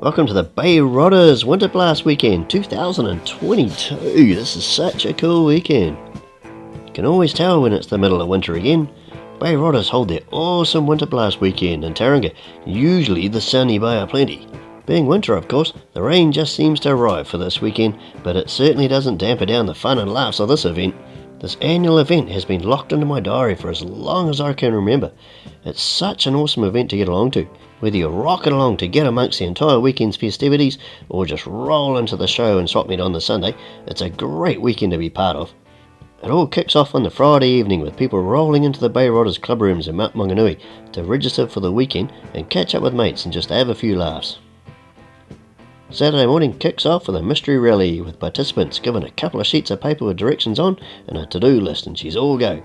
Welcome to the Bay Rodders Winterblast weekend 2022. This is such a cool weekend. You can always tell when it's the middle of winter again. Bay Rodders hold their awesome Winterblast weekend in Tauranga, usually the sunny Bay of Plenty. Being winter, of course, the rain just seems to arrive for this weekend, but it certainly doesn't dampen down the fun and laughs of this event. This annual event has been locked into my diary for as long as I can remember. It's such an awesome event to get along to. Whether you're rocking along to get amongst the entire weekend's festivities or just roll into the show and swap meet on the Sunday, it's a great weekend to be part of. It all kicks off on the Friday evening with people rolling into the Bay Rodders club rooms in Mount Maunganui to register for the weekend and catch up with mates and just have a few laughs. Saturday morning kicks off with a mystery rally with participants given a couple of sheets of paper with directions on and a to-do list, and she's all go.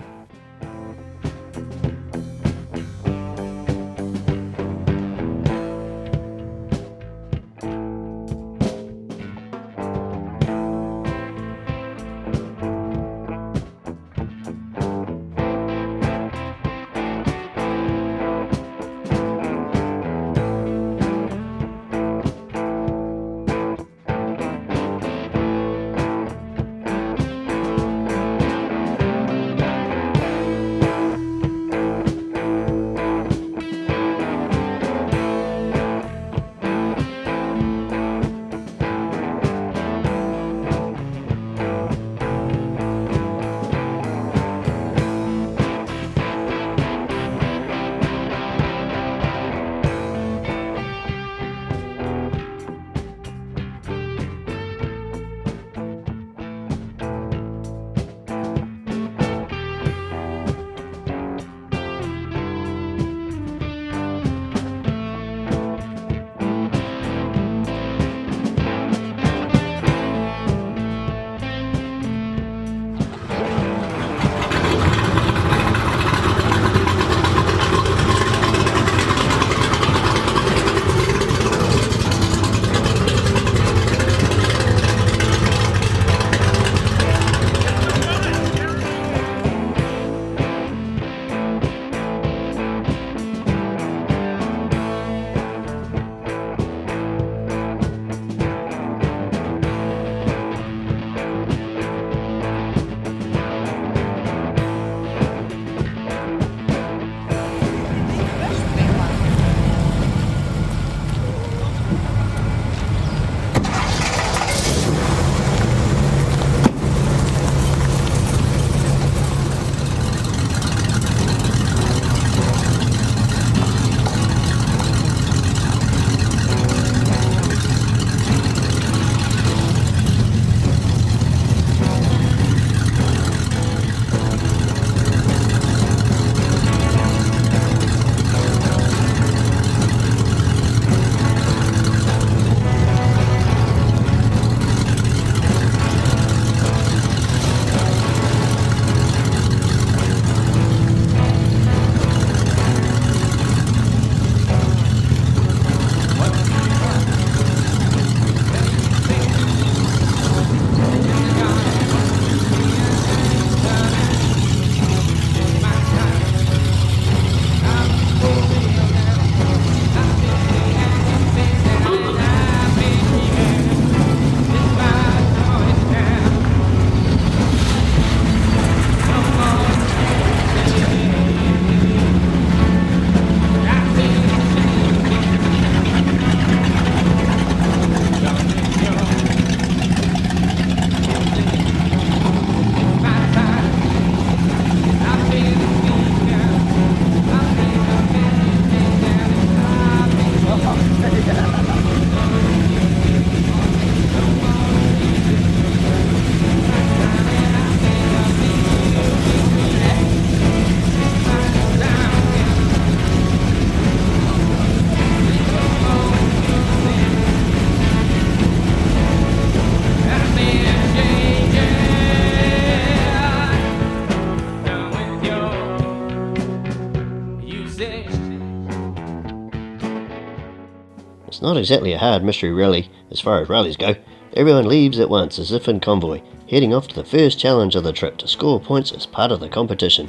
It's not exactly a hard mystery rally as far as rallies go. Everyone leaves at once as if in convoy, heading off to the first challenge of the trip to score points as part of the competition.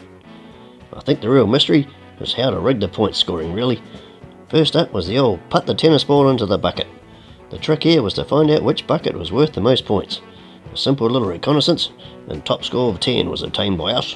I think the real mystery is how to rig the point scoring really. First up was the old put the tennis ball into the bucket. The trick here was to find out which bucket was worth the most points. A simple little reconnaissance, and top score of 10 was obtained by us.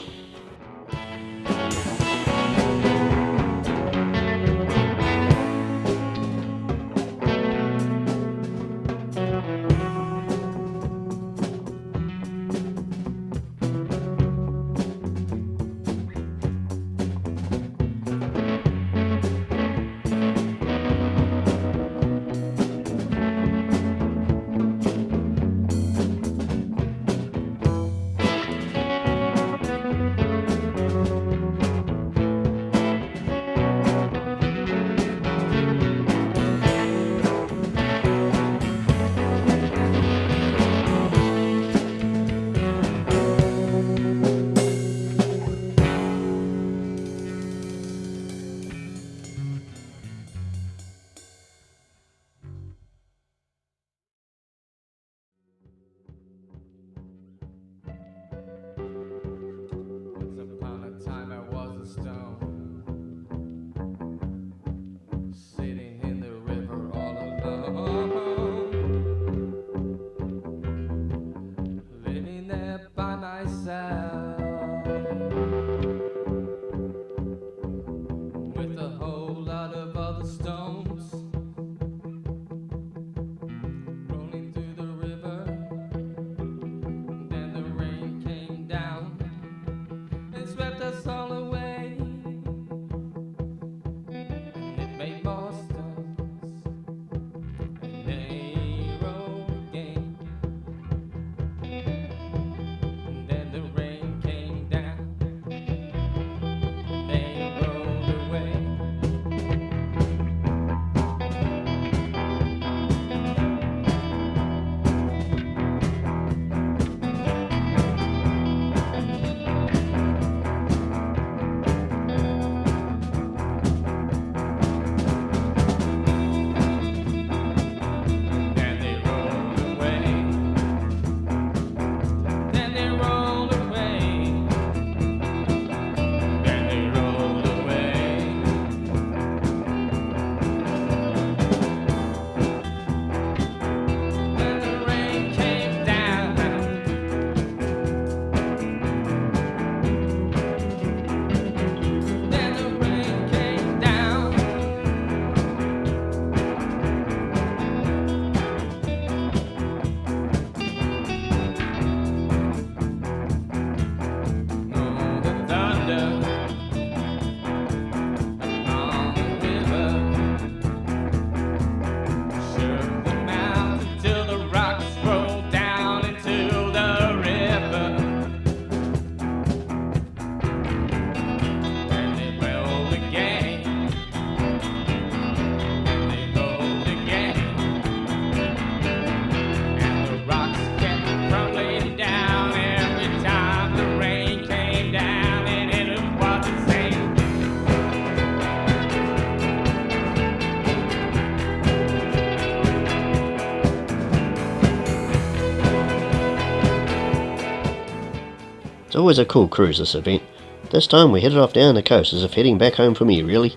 It's always a cool cruise, this event. This time we headed off down the coast as if heading back home for me, really.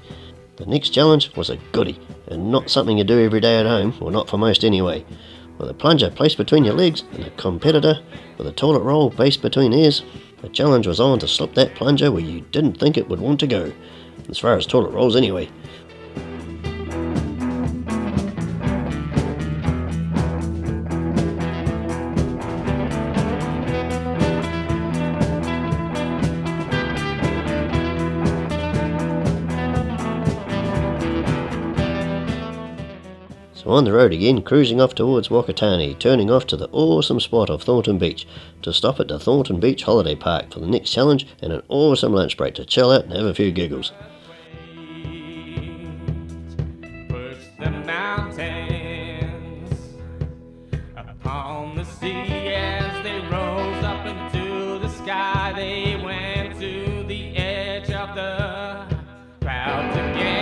The next challenge was a goodie, and not something you do every day at home, or not for most anyway. With a plunger placed between your legs and a competitor with a toilet roll based between ears, the challenge was on to slip that plunger where you didn't think it would want to go. As far as toilet rolls anyway. So on the road again, cruising off towards Wakatani, turning off to the awesome spot of Thornton Beach to stop at the Thornton Beach Holiday Park for the next challenge and an awesome lunch break to chill out and have a few giggles. Push the mountains upon the sea as they rose up into the sky. They went to the edge of the clouds again.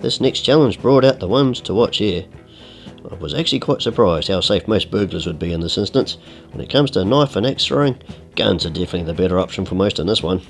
This next challenge brought out the ones to watch here. I was actually quite surprised how safe most burglars would be in this instance. When it comes to knife and axe throwing, guns are definitely the better option for most in this one.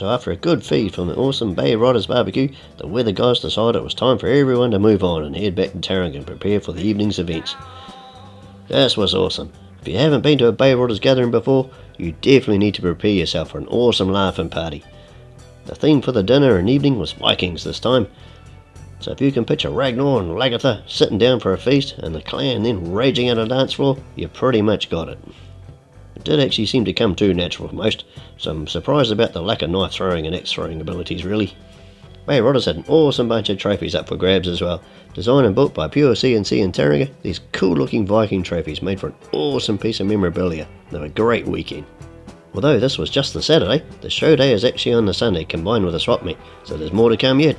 So after a good feed from the awesome Bay Rodders barbecue, the weather guys decided it was time for everyone to move on and head back to Tauranga and prepare for the evening's events. This was awesome. If you haven't been to a Bay Rodders gathering before, you definitely need to prepare yourself for an awesome laughing party. The theme for the dinner and evening was Vikings this time. So if you can picture Ragnar and Lagertha sitting down for a feast and the clan then raging on a dance floor, you pretty much got it. It did actually seem to come too natural for most, so I'm surprised about the lack of knife throwing and axe throwing abilities really. Bay Rodders had an awesome bunch of trophies up for grabs as well. Designed and built by pure CNC in Tauranga, these cool looking Viking trophies made for an awesome piece of memorabilia. They were a great weekend. Although this was just the Saturday, the show day is actually on the Sunday combined with a swap meet, so there's more to come yet.